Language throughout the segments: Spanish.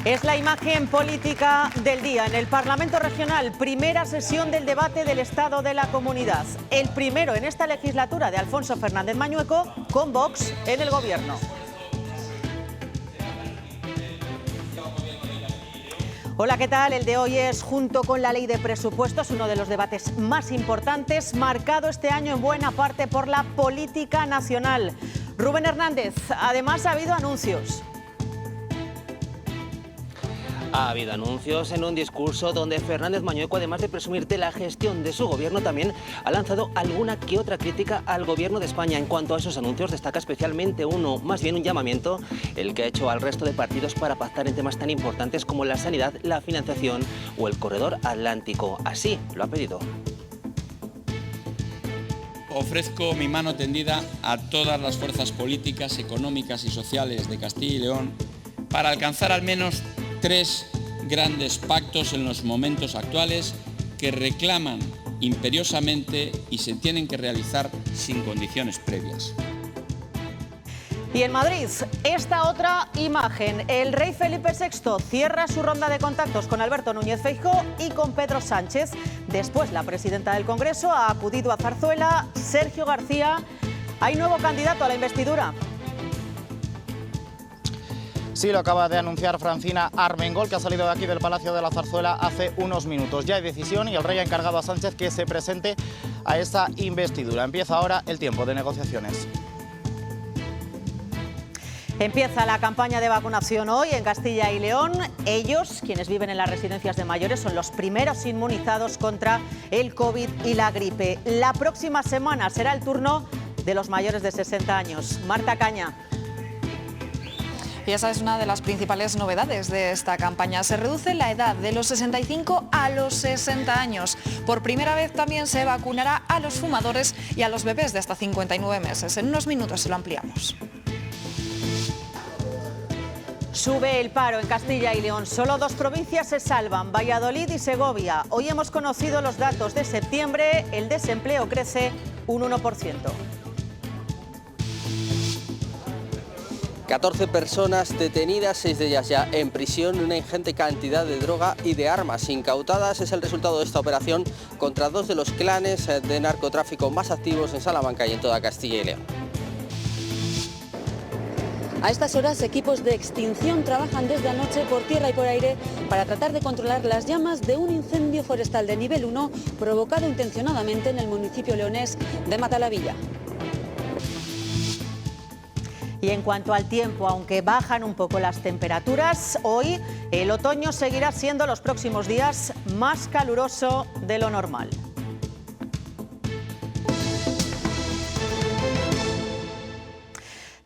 Es la imagen política del día. En el Parlamento Regional, primera sesión del debate del Estado de la Comunidad. El primero en esta legislatura de Alfonso Fernández Mañueco con Vox en el Gobierno. Hola, ¿qué tal? El de hoy es, junto con la Ley de Presupuestos, uno de los debates más importantes, marcado este año en buena parte por la política nacional. Rubén Hernández, además ha habido anuncios. Ha habido anuncios en un discurso donde Fernández Mañueco, además de presumir de la gestión de su gobierno, también ha lanzado alguna que otra crítica al gobierno de España. En cuanto a esos anuncios, destaca especialmente uno, más bien un llamamiento, el que ha hecho al resto de partidos para pactar en temas tan importantes como la sanidad, la financiación o el corredor atlántico. Así lo ha pedido. Ofrezco mi mano tendida a todas las fuerzas políticas, económicas y sociales de Castilla y León para alcanzar al menos 3 grandes pactos en los momentos actuales que reclaman imperiosamente y se tienen que realizar sin condiciones previas. Y en Madrid, esta otra imagen. El rey Felipe VI cierra su ronda de contactos con Alberto Núñez Feijóo y con Pedro Sánchez. Después, la presidenta del Congreso ha acudido a Zarzuela. Sergio García, hay nuevo candidato a la investidura. Sí, lo acaba de anunciar Francina Armengol, que ha salido de aquí del Palacio de la Zarzuela hace unos minutos. Ya hay decisión y el rey ha encargado a Sánchez que se presente a esa investidura. Empieza ahora el tiempo de negociaciones. Empieza la campaña de vacunación hoy en Castilla y León. Ellos, quienes viven en las residencias de mayores, son los primeros inmunizados contra el COVID y la gripe. La próxima semana será el turno de los mayores de 60 años. Marta Caña. Y esa es una de las principales novedades de esta campaña. Se reduce la edad de los 65 a los 60 años. Por primera vez también se vacunará a los fumadores y a los bebés de hasta 59 meses. En unos minutos se lo ampliamos. Sube el paro en Castilla y León. Solo 2 provincias se salvan, Valladolid y Segovia. Hoy hemos conocido los datos de septiembre. El desempleo crece un 1%. 14 personas detenidas, 6 de ellas ya en prisión. Una ingente cantidad de droga y de armas incautadas es el resultado de esta operación contra 2 de los clanes de narcotráfico más activos en Salamanca y en toda Castilla y León. A estas horas, equipos de extinción trabajan desde anoche por tierra y por aire para tratar de controlar las llamas de un incendio forestal de nivel 1 provocado intencionadamente en el municipio leonés de Matalavilla. Y en cuanto al tiempo, aunque bajan un poco las temperaturas, hoy el otoño seguirá siendo los próximos días más caluroso de lo normal.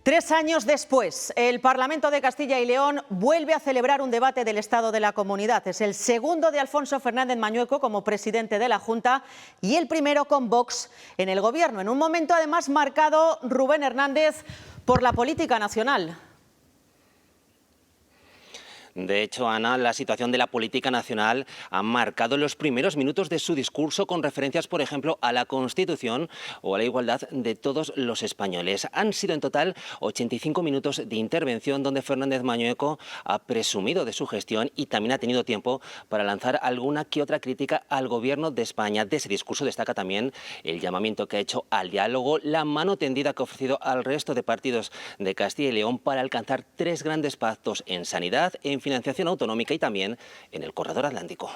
Tres años después, el Parlamento de Castilla y León vuelve a celebrar un debate del Estado de la Comunidad. Es el segundo de Alfonso Fernández Mañueco como presidente de la Junta y el primero con Vox en el Gobierno. En un momento además marcado, Rubén Hernández, por la política nacional. De hecho, Ana, la situación de la política nacional ha marcado los primeros minutos de su discurso con referencias, por ejemplo, a la Constitución o a la igualdad de todos los españoles. Han sido en total 85 minutos de intervención donde Fernández Mañueco ha presumido de su gestión y también ha tenido tiempo para lanzar alguna que otra crítica al Gobierno de España. De ese discurso destaca también el llamamiento que ha hecho al diálogo, la mano tendida que ha ofrecido al resto de partidos de Castilla y León para alcanzar 3 grandes pactos en sanidad, en financiación autonómica y también en el corredor atlántico.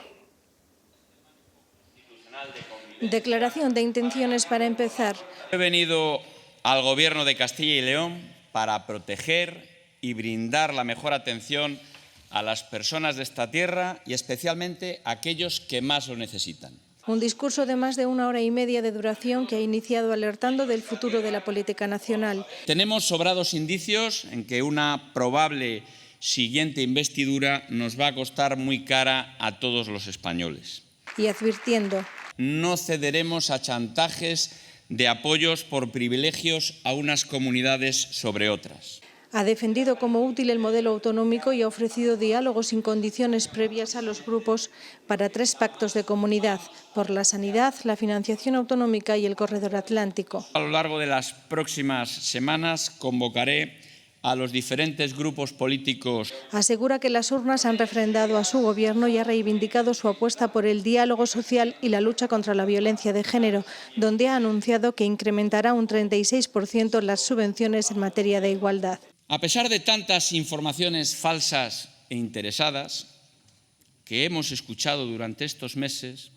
Declaración de intenciones para empezar. He venido al Gobierno de Castilla y León para proteger y brindar la mejor atención a las personas de esta tierra y especialmente a aquellos que más lo necesitan. Un discurso de más de 1 hora y media de duración que ha iniciado alertando del futuro de la política nacional. Tenemos sobrados indicios en que una probable siguiente investidura nos va a costar muy cara a todos los españoles. Y advirtiendo. No cederemos a chantajes de apoyos por privilegios a unas comunidades sobre otras. Ha defendido como útil el modelo autonómico y ha ofrecido diálogo sin condiciones previas a los grupos para 3 pactos de comunidad, por la sanidad, la financiación autonómica y el corredor atlántico. A lo largo de las próximas semanas convocaré a los diferentes grupos políticos. Asegura que las urnas han refrendado a su gobierno y ha reivindicado su apuesta por el diálogo social y la lucha contra la violencia de género, donde ha anunciado que incrementará un 36% las subvenciones en materia de igualdad. A pesar de tantas informaciones falsas e interesadas que hemos escuchado durante estos meses,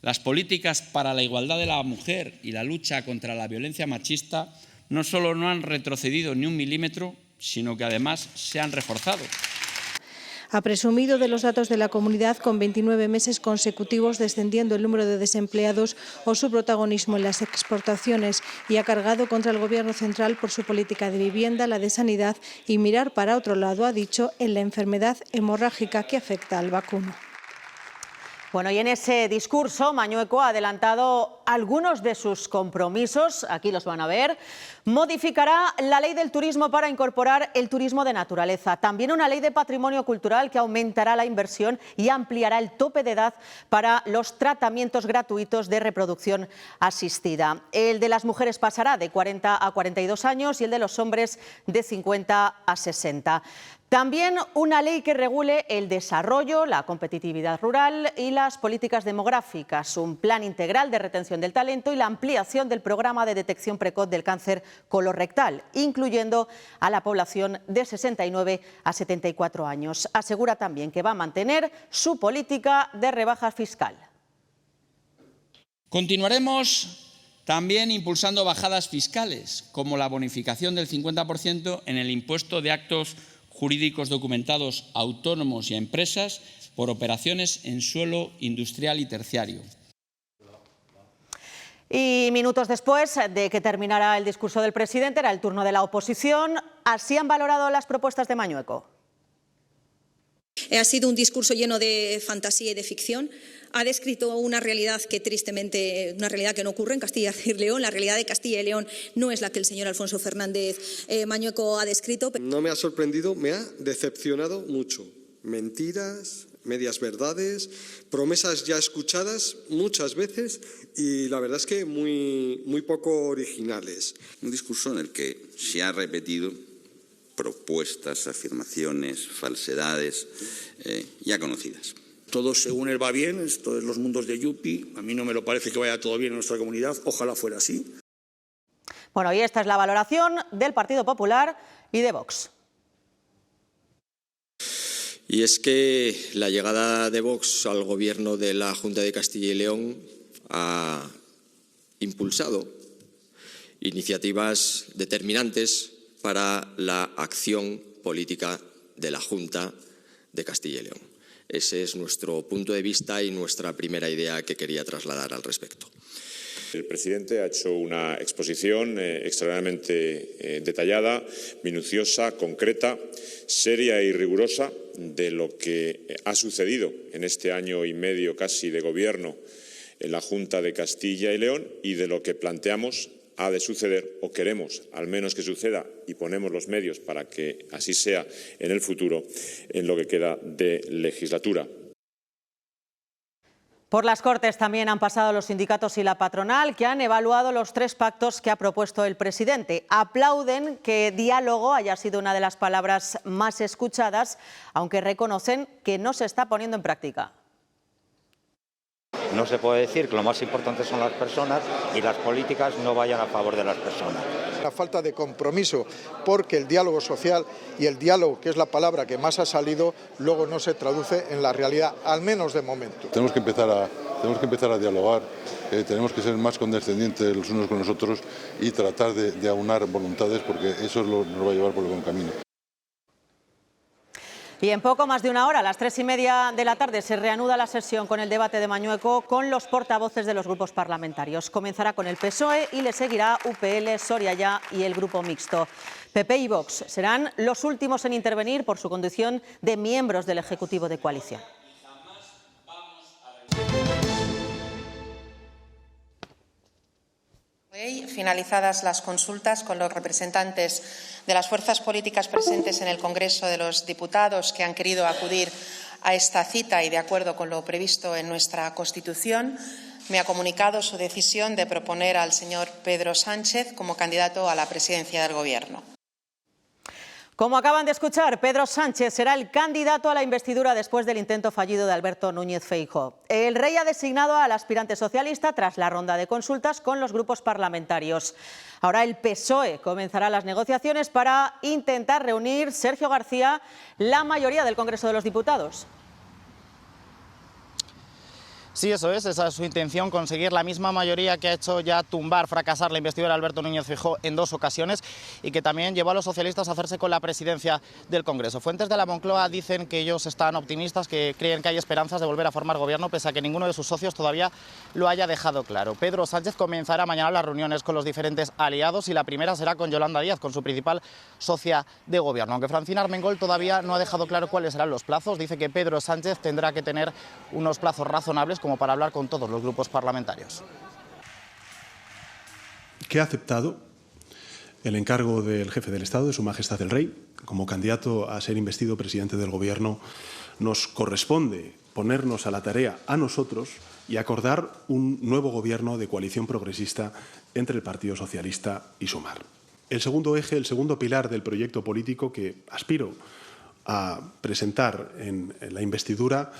las políticas para la igualdad de la mujer y la lucha contra la violencia machista no solo no han retrocedido ni un milímetro, sino que además se han reforzado. Ha presumido de los datos de la comunidad con 29 meses consecutivos descendiendo el número de desempleados o su protagonismo en las exportaciones y ha cargado contra el Gobierno central por su política de vivienda, la de sanidad y mirar para otro lado, ha dicho, en la enfermedad hemorrágica que afecta al vacuno. Bueno, y en ese discurso Mañueco ha adelantado algunos de sus compromisos, aquí los van a ver. Modificará la ley del turismo para incorporar el turismo de naturaleza. También una ley de patrimonio cultural que aumentará la inversión y ampliará el tope de edad para los tratamientos gratuitos de reproducción asistida. El de las mujeres pasará de 40 a 42 años y el de los hombres de 50 a 60. También una ley que regule el desarrollo, la competitividad rural y las políticas demográficas, un plan integral de retención del talento y la ampliación del programa de detección precoz del cáncer colorectal, incluyendo a la población de 69 a 74 años. Asegura también que va a mantener su política de rebaja fiscal. Continuaremos también impulsando bajadas fiscales, como la bonificación del 50% en el impuesto de actos jurídicos documentados a autónomos y a empresas por operaciones en suelo industrial y terciario. Y minutos después de que terminara el discurso del presidente, era el turno de la oposición. Así han valorado las propuestas de Mañueco. Ha sido un discurso lleno de fantasía y de ficción. Ha descrito una realidad que tristemente, una realidad que no ocurre en Castilla y León. La realidad de Castilla y León no es la que el señor Alfonso Fernández Mañueco ha descrito. No me ha sorprendido, me ha decepcionado mucho. Mentiras, medias verdades, promesas ya escuchadas muchas veces y la verdad es que muy poco originales. Un discurso en el que se ha repetido propuestas, afirmaciones, falsedades ya conocidas. Todo según él va bien, esto es los mundos de Yupi. A mí no me lo parece que vaya todo bien en nuestra comunidad, ojalá fuera así. Bueno, y esta es la valoración del Partido Popular y de Vox. Y es que la llegada de Vox al gobierno de la Junta de Castilla y León ha impulsado iniciativas determinantes para la acción política de la Junta de Castilla y León. Ese es nuestro punto de vista y nuestra primera idea que quería trasladar al respecto. El presidente ha hecho una exposición extraordinariamente detallada, minuciosa, concreta, seria y rigurosa de lo que ha sucedido en este año y medio casi de gobierno en la Junta de Castilla y León y de lo que planteamos ha de suceder o queremos al menos que suceda y ponemos los medios para que así sea en el futuro en lo que queda de legislatura. Por las Cortes también han pasado los sindicatos y la patronal, que han evaluado los 3 pactos que ha propuesto el presidente. Aplauden que diálogo haya sido una de las palabras más escuchadas, aunque reconocen que no se está poniendo en práctica. No se puede decir que lo más importante son las personas y las políticas no vayan a favor de las personas. La falta de compromiso, porque el diálogo social y el diálogo, que es la palabra que más ha salido, luego no se traduce en la realidad, al menos de momento. Tenemos que empezar a dialogar, tenemos que ser más condescendientes los unos con los otros y tratar de aunar voluntades, porque eso nos va a llevar por el buen camino. Y en poco más de una hora, a las 3:30 de la tarde, se reanuda la sesión con el debate de Mañueco con los portavoces de los grupos parlamentarios. Comenzará con el PSOE y le seguirá UPL, Soria Ya y el Grupo Mixto. PP y Vox serán los últimos en intervenir por su condición de miembros del Ejecutivo de coalición. Finalizadas las consultas con los representantes de las fuerzas políticas presentes en el Congreso de los Diputados que han querido acudir a esta cita y de acuerdo con lo previsto en nuestra Constitución, me ha comunicado su decisión de proponer al señor Pedro Sánchez como candidato a la presidencia del Gobierno. Como acaban de escuchar, Pedro Sánchez será el candidato a la investidura después del intento fallido de Alberto Núñez Feijóo. El rey ha designado al aspirante socialista tras la ronda de consultas con los grupos parlamentarios. Ahora el PSOE comenzará las negociaciones para intentar reunir, Sergio García, la mayoría del Congreso de los Diputados. Sí, eso es, esa es su intención, conseguir la misma mayoría que ha hecho ya fracasar la investidura de Alberto Núñez Feijóo en 2 ocasiones y que también llevó a los socialistas a hacerse con la presidencia del Congreso. Fuentes de la Moncloa dicen que ellos están optimistas, que creen que hay esperanzas de volver a formar gobierno, pese a que ninguno de sus socios todavía lo haya dejado claro. Pedro Sánchez comenzará mañana las reuniones con los diferentes aliados y la primera será con Yolanda Díaz, con su principal socia de gobierno. Aunque Francina Armengol todavía no ha dejado claro cuáles serán los plazos, dice que Pedro Sánchez tendrá que tener unos plazos razonables como para hablar con todos los grupos parlamentarios. Que ha aceptado el encargo del jefe del Estado, de Su Majestad el Rey, como candidato a ser investido presidente del Gobierno. Nos corresponde ponernos a la tarea a nosotros y acordar un nuevo gobierno de coalición progresista entre el Partido Socialista y Sumar. El segundo eje, el segundo pilar del proyecto político que aspiro a presentar en la investidura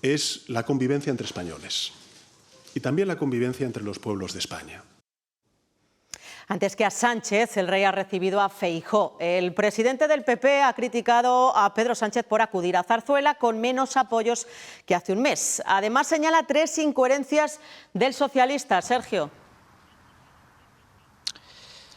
es la convivencia entre españoles y también la convivencia entre los pueblos de España. Antes que a Sánchez, el rey ha recibido a Feijóo. El presidente del PP ha criticado a Pedro Sánchez por acudir a Zarzuela con menos apoyos que hace un mes. Además, señala 3 incoherencias del socialista. Sergio.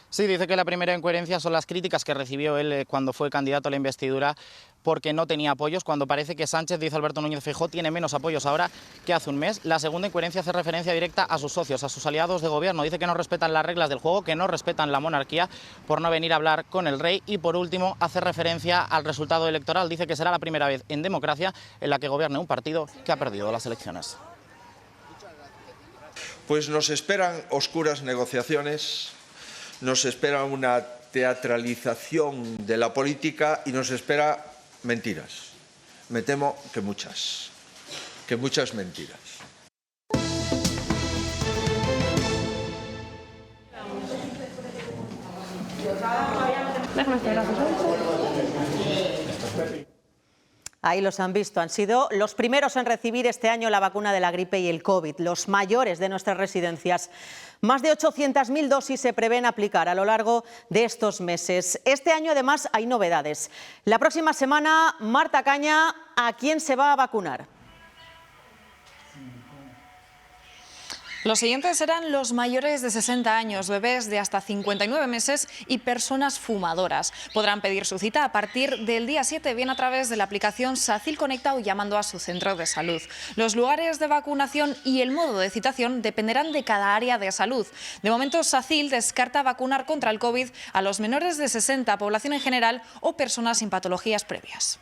Sí, dice que la primera incoherencia son las críticas que recibió él cuando fue candidato a la investidura porque no tenía apoyos, cuando parece que Sánchez, dice Alberto Núñez Feijóo, tiene menos apoyos ahora que hace un mes. La segunda incoherencia hace referencia directa a sus socios, a sus aliados de gobierno. Dice que no respetan las reglas del juego, que no respetan la monarquía por no venir a hablar con el rey. Y por último, hace referencia al resultado electoral. Dice que será la primera vez en democracia en la que gobierne un partido que ha perdido las elecciones. Pues nos esperan oscuras negociaciones. Nos espera una teatralización de la política y nos espera mentiras. Me temo que muchas mentiras. Ahí los han visto, han sido los primeros en recibir este año la vacuna de la gripe y el COVID, los mayores de nuestras residencias. Más de 800.000 dosis se prevén aplicar a lo largo de estos meses. Este año, además, hay novedades. La próxima semana, Marta Caña, ¿a quién se va a vacunar? Los siguientes serán los mayores de 60 años, bebés de hasta 59 meses y personas fumadoras. Podrán pedir su cita a partir del día 7, bien a través de la aplicación SACIL Conecta o llamando a su centro de salud. Los lugares de vacunación y el modo de citación dependerán de cada área de salud. De momento, SACIL descarta vacunar contra el COVID a los menores de 60, población en general o personas sin patologías previas.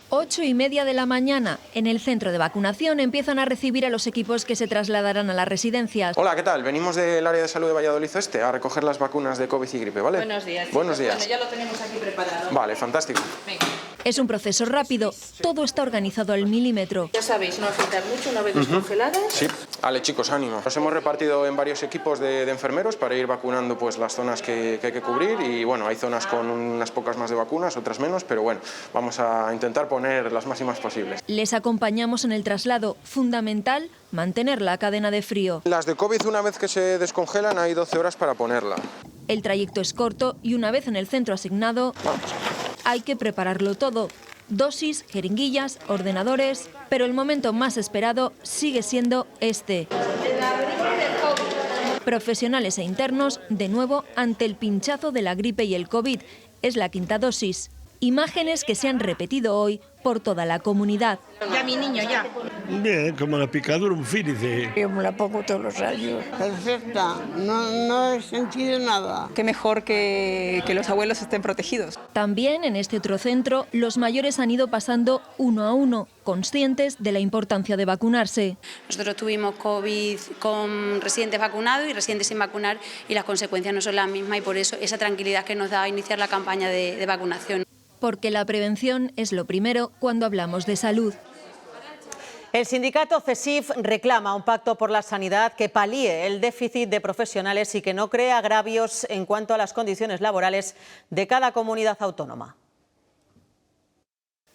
8:30 de la mañana. En el centro de vacunación empiezan a recibir a los equipos que se trasladarán a las residencias. Hola, ¿qué tal? Venimos del área de salud de Valladolid Este a recoger las vacunas de COVID y gripe, ¿vale? Buenos días. Buenos días. Bueno, ya lo tenemos aquí preparado. Vale, fantástico. Venga. Es un proceso rápido, todo está organizado al milímetro. Ya sabéis, no agitar mucho una vez descongeladas. Sí. Vale, chicos, ánimo. Nos hemos repartido en varios equipos de enfermeros para ir vacunando pues las zonas que hay que cubrir y bueno, hay zonas con unas pocas más de vacunas, otras menos, pero bueno, vamos a intentar poner las máximas posibles. Les acompañamos en el traslado, fundamental mantener la cadena de frío. Las de COVID, una vez que se descongelan, hay 12 horas para ponerla. El trayecto es corto y una vez en el centro asignado, hay que prepararlo todo. Dosis, jeringuillas, ordenadores, pero el momento más esperado sigue siendo este. Profesionales e internos, de nuevo, ante el pinchazo de la gripe y el COVID. Es la 5ª dosis. Imágenes que se han repetido hoy por toda la comunidad. Ya mi niño, ya. Bien, como la picadura, un fínice. Yo me la pongo todos los años. Perfecta, no he sentido nada. Qué mejor que los abuelos estén protegidos. También en este otro centro, los mayores han ido pasando uno a uno, conscientes de la importancia de vacunarse. Nosotros tuvimos COVID con residentes vacunados y residentes sin vacunar y las consecuencias no son las mismas y por eso esa tranquilidad que nos da iniciar la campaña de vacunación. Porque la prevención es lo primero cuando hablamos de salud. El sindicato CESIF reclama un pacto por la sanidad que palíe el déficit de profesionales y que no cree agravios en cuanto a las condiciones laborales de cada comunidad autónoma.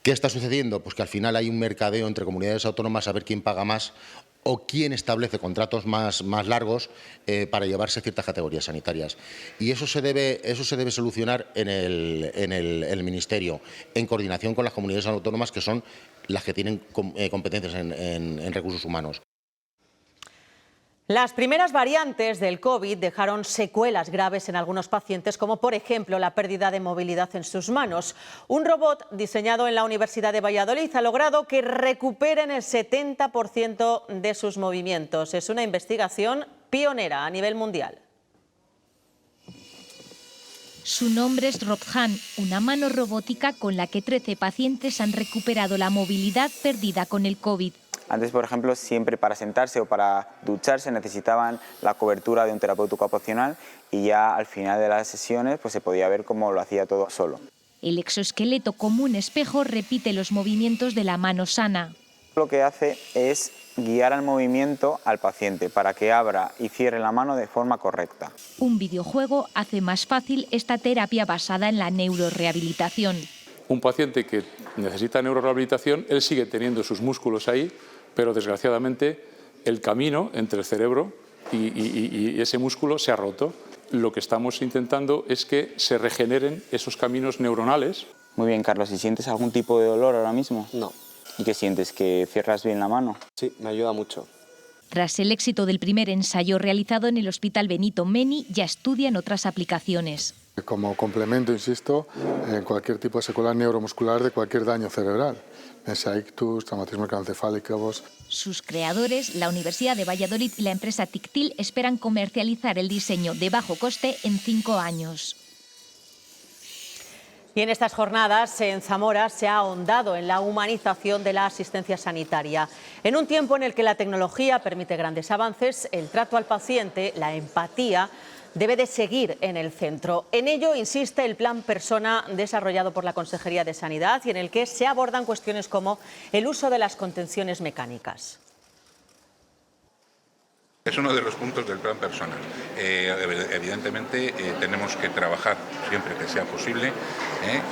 ¿Qué está sucediendo? Pues que al final hay un mercadeo entre comunidades autónomas a ver quién paga más o quién establece contratos más largos para llevarse ciertas categorías sanitarias. Y eso se debe solucionar en el Ministerio, en coordinación con las comunidades autónomas, que son las que tienen competencias en recursos humanos. Las primeras variantes del COVID dejaron secuelas graves en algunos pacientes, como por ejemplo la pérdida de movilidad en sus manos. Un robot diseñado en la Universidad de Valladolid ha logrado que recuperen el 70% de sus movimientos. Es una investigación pionera a nivel mundial. Su nombre es Robhan, una mano robótica con la que 13 pacientes han recuperado la movilidad perdida con el COVID. Antes, por ejemplo, siempre para sentarse o para ducharse necesitaban la cobertura de un terapeuta ocupacional y ya al final de las sesiones pues se podía ver cómo lo hacía todo solo. El exoesqueleto, como un espejo, repite los movimientos de la mano sana. Lo que hace es guiar al movimiento al paciente para que abra y cierre la mano de forma correcta. Un videojuego hace más fácil esta terapia basada en la neurorehabilitación. Un paciente que necesita neurorehabilitación, él sigue teniendo sus músculos ahí, pero desgraciadamente el camino entre el cerebro y ese músculo se ha roto. Lo que estamos intentando es que se regeneren esos caminos neuronales. Muy bien, Carlos, ¿y sientes algún tipo de dolor ahora mismo? No. ¿Y qué sientes? ¿Que cierras bien la mano? Sí, me ayuda mucho. Tras el éxito del primer ensayo realizado en el Hospital Benito Meni, ya estudian otras aplicaciones. Como complemento, insisto, en cualquier tipo de secuela neuromuscular de cualquier daño cerebral. Mesa ictus, traumatismo encefálico. Sus creadores, la Universidad de Valladolid y la empresa Tictil, esperan comercializar el diseño de bajo coste en 5 años. Y en estas jornadas, en Zamora, se ha ahondado en la humanización de la asistencia sanitaria. En un tiempo en el que la tecnología permite grandes avances, el trato al paciente, la empatía, debe de seguir en el centro. En ello insiste el Plan Persona desarrollado por la Consejería de Sanidad y en el que se abordan cuestiones como el uso de las contenciones mecánicas. Es uno de los puntos del Plan Persona. Evidentemente tenemos que trabajar siempre que sea posible.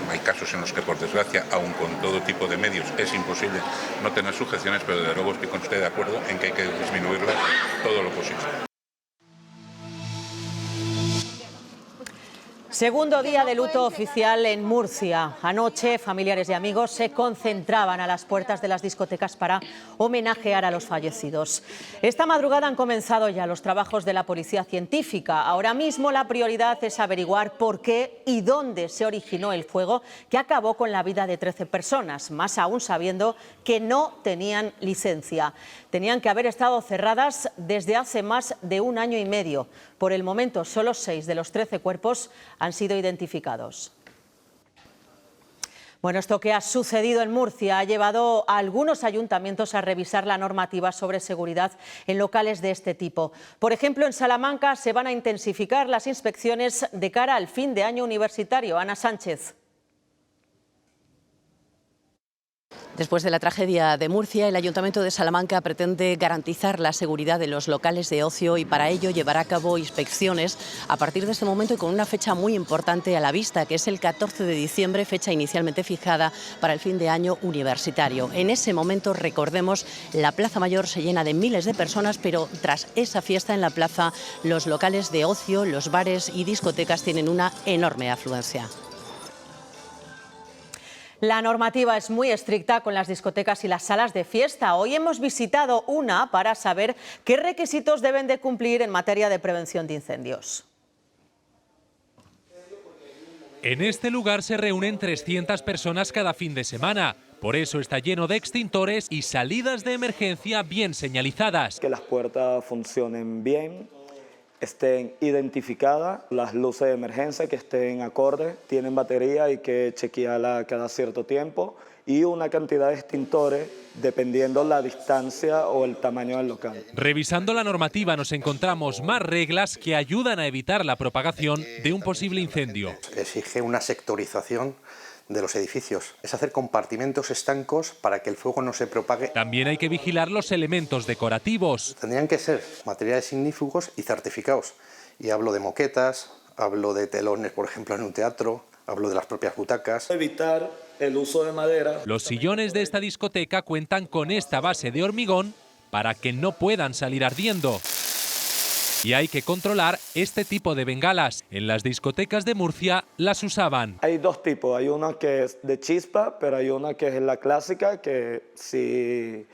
Hay casos en los que, por desgracia, aun con todo tipo de medios, es imposible no tener sujeciones, pero desde luego estoy con usted de acuerdo en que hay que disminuirlas todo lo posible. Segundo día de luto oficial en Murcia. Anoche, familiares y amigos se concentraban a las puertas de las discotecas para homenajear a los fallecidos. Esta madrugada han comenzado ya los trabajos de la policía científica. Ahora mismo la prioridad es averiguar por qué y dónde se originó el fuego que acabó con la vida de 13 personas, más aún sabiendo que no tenían licencia. Tenían que haber estado cerradas desde hace más de 1 año y medio. Por el momento, solo 6 de los 13 cuerpos han sido identificados. Bueno, esto que ha sucedido en Murcia ha llevado a algunos ayuntamientos a revisar la normativa sobre seguridad en locales de este tipo. Por ejemplo, en Salamanca se van a intensificar las inspecciones de cara al fin de año universitario. Ana Sánchez. Después de la tragedia de Murcia, el Ayuntamiento de Salamanca pretende garantizar la seguridad de los locales de ocio y para ello llevará a cabo inspecciones a partir de este momento y con una fecha muy importante a la vista, que es el 14 de diciembre, fecha inicialmente fijada para el fin de año universitario. En ese momento, recordemos, la Plaza Mayor se llena de miles de personas, pero tras esa fiesta en la plaza, los locales de ocio, los bares y discotecas tienen una enorme afluencia. La normativa es muy estricta con las discotecas y las salas de fiesta. Hoy hemos visitado una para saber qué requisitos deben de cumplir en materia de prevención de incendios. En este lugar se reúnen 300 personas cada fin de semana. Por eso está lleno de extintores y salidas de emergencia bien señalizadas. Que las puertas funcionen bien, estén identificadas, las luces de emergencia que estén acordes, tienen batería, hay que chequearla cada cierto tiempo y una cantidad de extintores dependiendo la distancia o el tamaño del local. Revisando la normativa nos encontramos más reglas que ayudan a evitar la propagación de un posible incendio. Exige una sectorización de los edificios. Es hacer compartimentos estancos para que el fuego no se propague. También hay que vigilar los elementos decorativos. Tendrían que ser materiales ignífugos y certificados. Y hablo de moquetas, hablo de telones, por ejemplo, en un teatro, hablo de las propias butacas. Evitar el uso de madera. Los sillones de esta discoteca cuentan con esta base de hormigón para que no puedan salir ardiendo. Y hay que controlar este tipo de bengalas. En las discotecas de Murcia las usaban. Hay dos tipos, hay una que es de chispa, pero hay una que es la clásica, que sí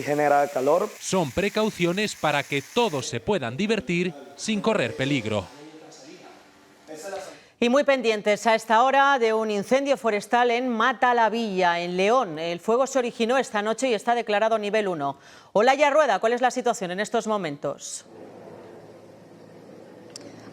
genera calor. Son precauciones para que todos se puedan divertir sin correr peligro. Y muy pendientes a esta hora de un incendio forestal en Matalavilla, en León. El fuego se originó esta noche y está declarado nivel 1. Olaya Rueda, ¿cuál es la situación en estos momentos?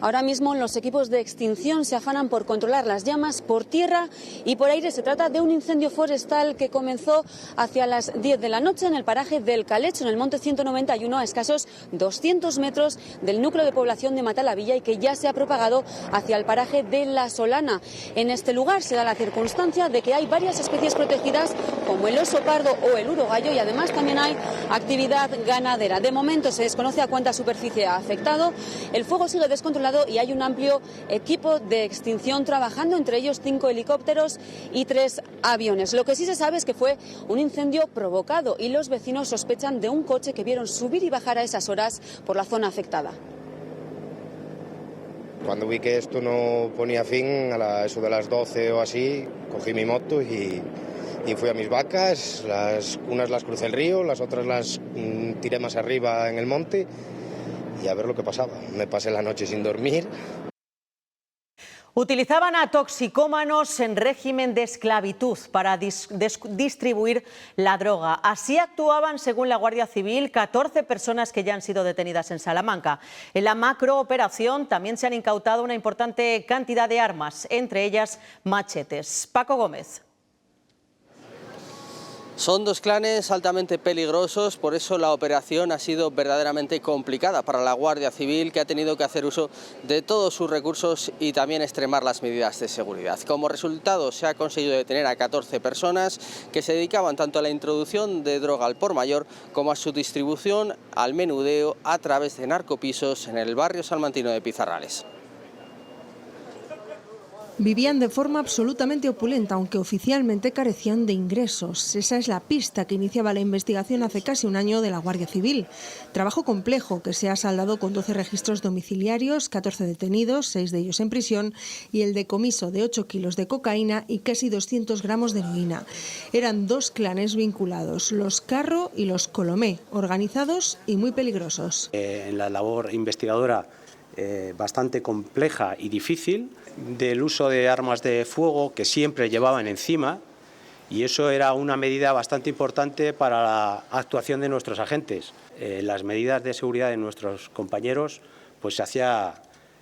Ahora mismo los equipos de extinción se afanan por controlar las llamas por tierra y por aire. Se trata de un incendio forestal que comenzó hacia las 10 de la noche en el paraje del Calecho, en el monte 191, a escasos 200 metros del núcleo de población de Matalavilla, y que ya se ha propagado hacia el paraje de La Solana. En este lugar se da la circunstancia de que hay varias especies protegidas, como el oso pardo o el urogallo, y además también hay actividad ganadera. De momento se desconoce a cuánta superficie ha afectado. El fuego sigue descontrolado y hay un amplio equipo de extinción trabajando, entre ellos 5 helicópteros y 3 aviones. Lo que sí se sabe es que fue un incendio provocado y los vecinos sospechan de un coche que vieron subir y bajar a esas horas por la zona afectada. Cuando vi que esto no ponía fin, eso de las 12 o así, cogí mi moto y fui a mis vacas. Unas las crucé el río, las otras las tiré más arriba en el monte, y a ver lo que pasaba. Me pasé la noche sin dormir. Utilizaban a toxicómanos en régimen de esclavitud para distribuir la droga. Así actuaban, según la Guardia Civil, 14 personas que ya han sido detenidas en Salamanca. En la macrooperación también se han incautado una importante cantidad de armas, entre ellas machetes. Paco Gómez. Son dos clanes altamente peligrosos, por eso la operación ha sido verdaderamente complicada para la Guardia Civil, que ha tenido que hacer uso de todos sus recursos y también extremar las medidas de seguridad. Como resultado, se ha conseguido detener a 14 personas que se dedicaban tanto a la introducción de droga al por mayor como a su distribución al menudeo a través de narcopisos en el barrio salmantino de Pizarrales. Vivían de forma absolutamente opulenta, aunque oficialmente carecían de ingresos. Esa es la pista que iniciaba la investigación hace casi un año de la Guardia Civil. Trabajo complejo que se ha saldado con 12 registros domiciliarios, 14 detenidos, 6 de ellos en prisión, y el decomiso de 8 kilos de cocaína y casi 200 gramos de heroína. Eran dos clanes vinculados, los Carro y los Colomé, organizados y muy peligrosos. En la labor investigadora bastante compleja y difícil, del uso de armas de fuego que siempre llevaban encima, y eso era una medida bastante importante para la actuación de nuestros agentes. Las medidas de seguridad de nuestros compañeros pues se hacía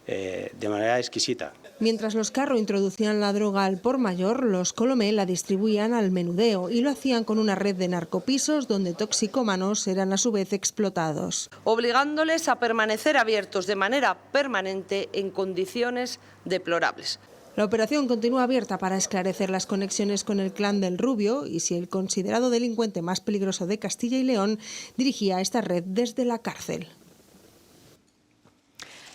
de manera exquisita. Mientras los Carro introducían la droga al por mayor, los Colomé la distribuían al menudeo y lo hacían con una red de narcopisos donde toxicómanos eran a su vez explotados, obligándoles a permanecer abiertos de manera permanente en condiciones deplorables. La operación continúa abierta para esclarecer las conexiones con el clan del Rubio y si el considerado delincuente más peligroso de Castilla y León dirigía esta red desde la cárcel.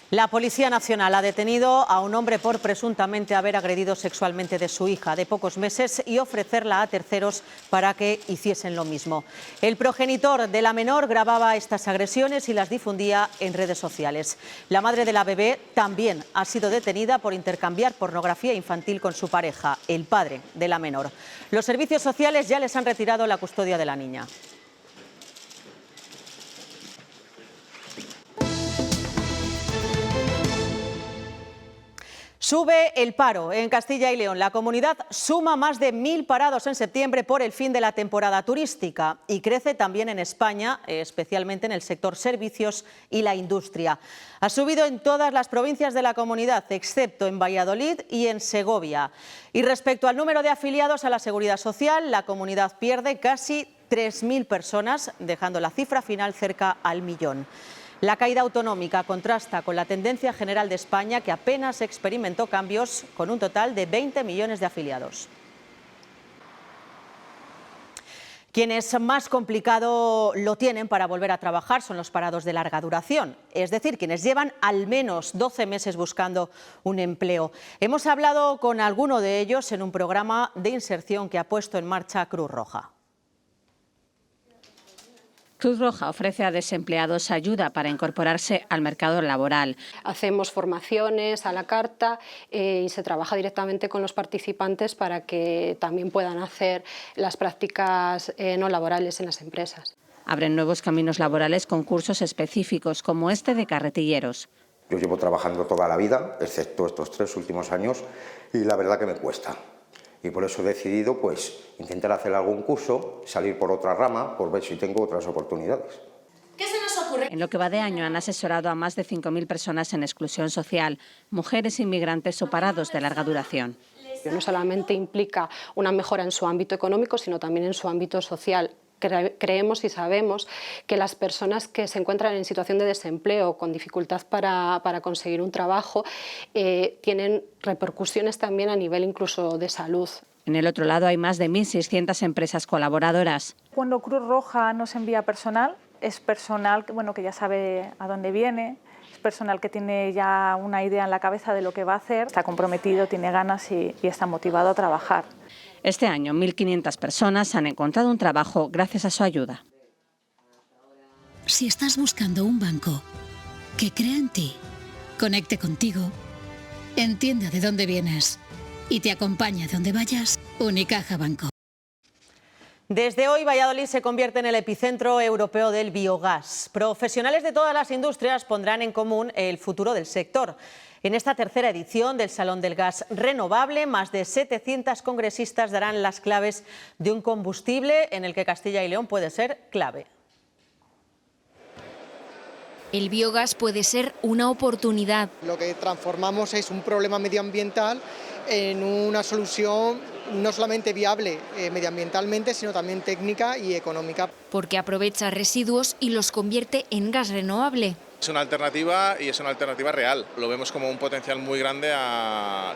La Policía Nacional ha detenido a un hombre por presuntamente haber agredido sexualmente de su hija de pocos meses y ofrecerla a terceros para que hiciesen lo mismo. El progenitor de la menor grababa estas agresiones y las difundía en redes sociales. La madre de la bebé también ha sido detenida por intercambiar pornografía infantil con su pareja, el padre de la menor. Los servicios sociales ya les han retirado la custodia de la niña. Sube el paro en Castilla y León. La comunidad suma más de 1.000 parados en septiembre por el fin de la temporada turística y crece también en España, especialmente en el sector servicios y la industria. Ha subido en todas las provincias de la comunidad, excepto en Valladolid y en Segovia. Y respecto al número de afiliados a la Seguridad Social, la comunidad pierde casi 3.000 personas, dejando la cifra final cerca al 1.000.000. La caída autonómica contrasta con la tendencia general de España, que apenas experimentó cambios, con un total de 20 millones de afiliados. Quienes más complicado lo tienen para volver a trabajar son los parados de larga duración, es decir, quienes llevan al menos 12 meses buscando un empleo. Hemos hablado con alguno de ellos en un programa de inserción que ha puesto en marcha Cruz Roja. Cruz Roja ofrece a desempleados ayuda para incorporarse al mercado laboral. Hacemos formaciones a la carta y se trabaja directamente con los participantes para que también puedan hacer las prácticas no laborales en las empresas. Abren nuevos caminos laborales con cursos específicos como este de carretilleros. Yo llevo trabajando toda la vida, excepto estos 3 últimos años, y la verdad que me cuesta. Y por eso he decidido intentar hacer algún curso, salir por otra rama, por ver si tengo otras oportunidades. ¿Qué se nos ocurre? En lo que va de año han asesorado a más de 5.000 personas en exclusión social, mujeres inmigrantes o parados de larga duración. No solamente implica una mejora en su ámbito económico, sino también en su ámbito social. Creemos y sabemos que las personas que se encuentran en situación de desempleo, con dificultad para conseguir un trabajo, tienen repercusiones también a nivel incluso de salud. En el otro lado hay más de 1.600 empresas colaboradoras. Cuando Cruz Roja nos envía personal, es personal que ya sabe a dónde viene, es personal que tiene ya una idea en la cabeza de lo que va a hacer, está comprometido, tiene ganas y está motivado a trabajar. Este año 1.500 personas han encontrado un trabajo gracias a su ayuda. Si estás buscando un banco que crea en ti, conecte contigo, entienda de dónde vienes y te acompaña donde vayas, Unicaja Banco. Desde hoy, Valladolid se convierte en el epicentro europeo del biogás. Profesionales de todas las industrias pondrán en común el futuro del sector. En esta tercera edición del Salón del Gas Renovable, más de 700 congresistas darán las claves de un combustible en el que Castilla y León puede ser clave. El biogás puede ser una oportunidad. Lo que transformamos es un problema medioambiental en una solución no solamente viable medioambientalmente, sino también técnica y económica. Porque aprovecha residuos y los convierte en gas renovable. Es una alternativa y es una alternativa real. Lo vemos como un potencial muy grande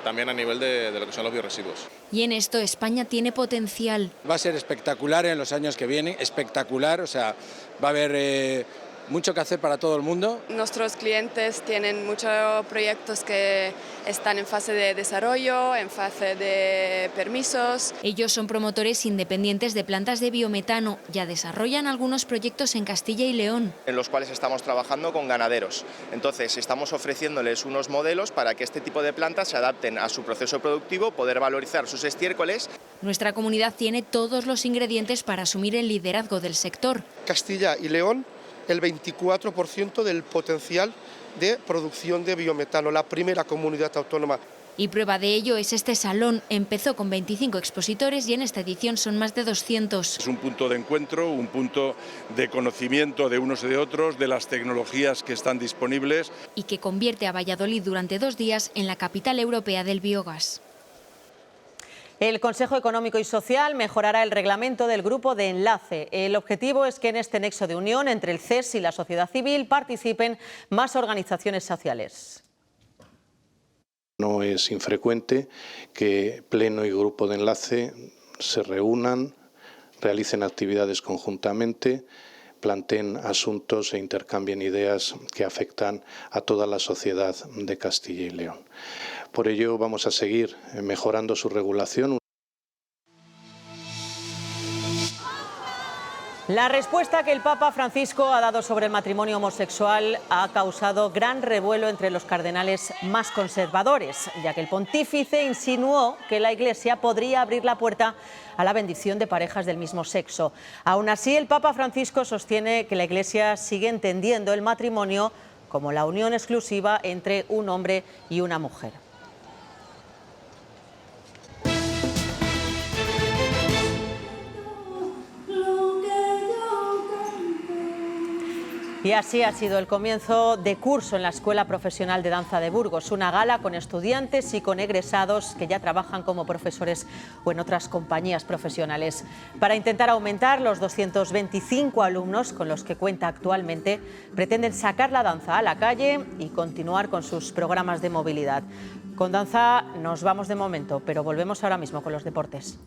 también a nivel de lo que son los bioresiduos. Y en esto España tiene potencial. Va a ser espectacular en los años que vienen, espectacular, o sea, va a haber mucho que hacer para todo el mundo. Nuestros clientes tienen muchos proyectos que están en fase de desarrollo, en fase de permisos. Ellos son promotores independientes de plantas de biometano. Ya desarrollan algunos proyectos en Castilla y León. En los cuales estamos trabajando con ganaderos. Entonces estamos ofreciéndoles unos modelos para que este tipo de plantas se adapten a su proceso productivo, poder valorizar sus estiércoles. Nuestra comunidad tiene todos los ingredientes para asumir el liderazgo del sector. Castilla y León, el 24% del potencial de producción de biometano, la primera comunidad autónoma. Y prueba de ello es este salón. Empezó con 25 expositores y en esta edición son más de 200. Es un punto de encuentro, un punto de conocimiento de unos y de otros, de las tecnologías que están disponibles. Y que convierte a Valladolid durante 2 días en la capital europea del biogás. El Consejo Económico y Social mejorará el reglamento del Grupo de Enlace. El objetivo es que en este nexo de unión entre el CES y la sociedad civil participen más organizaciones sociales. No es infrecuente que Pleno y Grupo de Enlace se reúnan, realicen actividades conjuntamente, planteen asuntos e intercambien ideas que afectan a toda la sociedad de Castilla y León. Por ello vamos a seguir mejorando su regulación. La respuesta que el Papa Francisco ha dado sobre el matrimonio homosexual ha causado gran revuelo entre los cardenales más conservadores, ya que el pontífice insinuó que la Iglesia podría abrir la puerta a la bendición de parejas del mismo sexo. Aún así, el Papa Francisco sostiene que la Iglesia sigue entendiendo el matrimonio como la unión exclusiva entre un hombre y una mujer. Y así ha sido el comienzo de curso en la Escuela Profesional de Danza de Burgos, una gala con estudiantes y con egresados que ya trabajan como profesores o en otras compañías profesionales. Para intentar aumentar los 225 alumnos con los que cuenta actualmente, pretenden sacar la danza a la calle y continuar con sus programas de movilidad. Con danza nos vamos de momento, pero volvemos ahora mismo con los deportes.